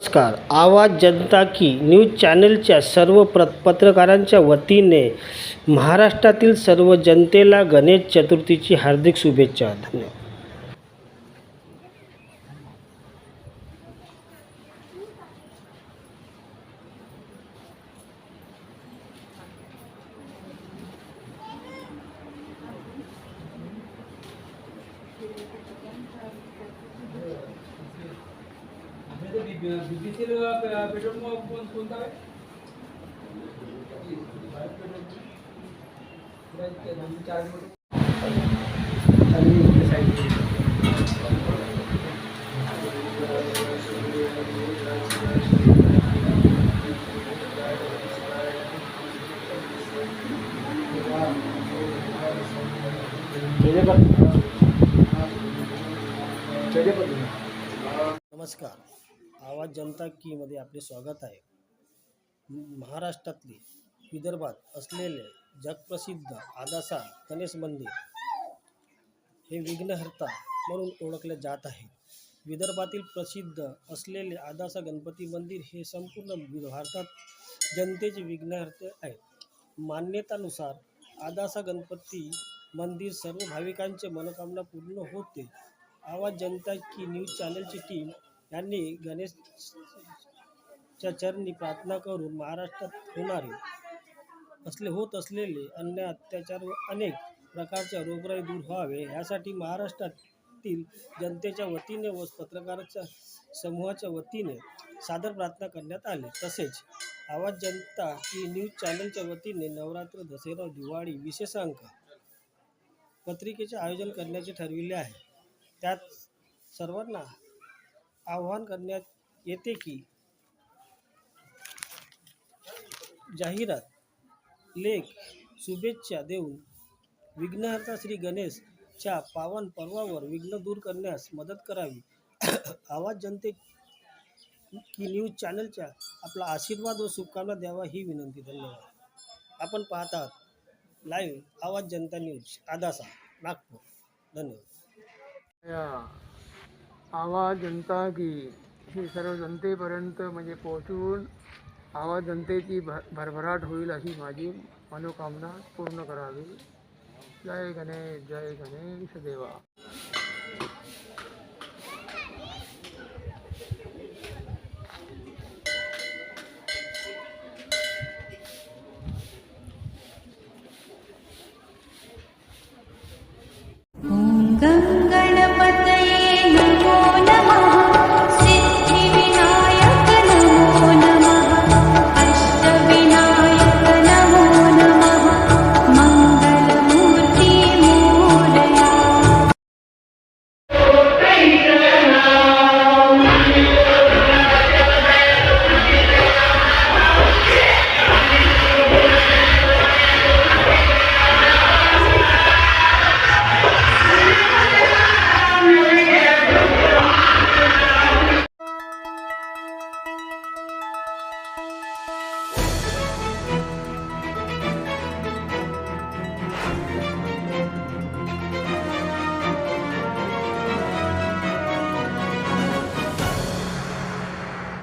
नमस्कार. आवाज जनता की न्यूज चॅनलच्या सर्व पत्रकारांच्या वतीने महाराष्ट्रातील सर्व जनतेला गणेश चतुर्थीची हार्दिक शुभेच्छा. धन्यवाद. पेट्रोल कोणता आहे? नमस्कार. आवाज जनता की मध्ये आपले स्वागत आहे. महाराष्ट्रातले विदर्भात असलेले जगप्रसिद्ध आदासा गणेश मंदिर हे विघ्नहर्ता म्हणून ओळखले जात आहे. विदर्भातील प्रसिद्ध असलेले आदासा गणपती मंदिर हे संपूर्ण भारतात जनतेचे विघ्नहर्ते आहे. मान्यतानुसार आदासा गणपती मंदिर सर्व भाविकांचे मनोकामना पूर्ण होते. आवाज जनता की न्यूज चॅनलची टीम यांनी गणेशच्या चरणी प्रार्थना करून महाराष्ट्रात होत असलेले अन्य अत्याचार व अनेक प्रकारच्या रोगराई दूर व्हावे यासाठी महाराष्ट्रातील जनतेच्या वतीने व पत्रकारांच्या समूहाच्या वतीने सादर प्रार्थना करण्यात आली. तसेच आवाज जनता की न्यूज चॅनलच्या वतीने नवरात्र, दसरा, दिवाळी विशेष अंक पत्रिकेचे आयोजन करण्याचे ठरविले आहे. त्यात सर्वांना आवाहन करण्यात येते की जाहिरात, लेख, शुभेच्छा देऊन विघ्नहर्ता श्री गणेशच्या पावन पर्वावर विघ्न दूर करण्यास मदत करावी. आवाज जनते की न्यूज चॅनलच्या आपला आशीर्वाद व शुभकामना द्यावा ही विनंती. धन्यवाद. आपण पाहत आहात लाईव्ह आवाज जनता न्यूज आदासा नागपूर. धन्यवाद. आवाज जनता की ही सर्व जनतेपर्यंत म्हणजे पोहोचून आवाज जनतेची भरभराट होईल अशी माझी मनोकामना पूर्ण करावी. जय गणेश देवा. ओम गं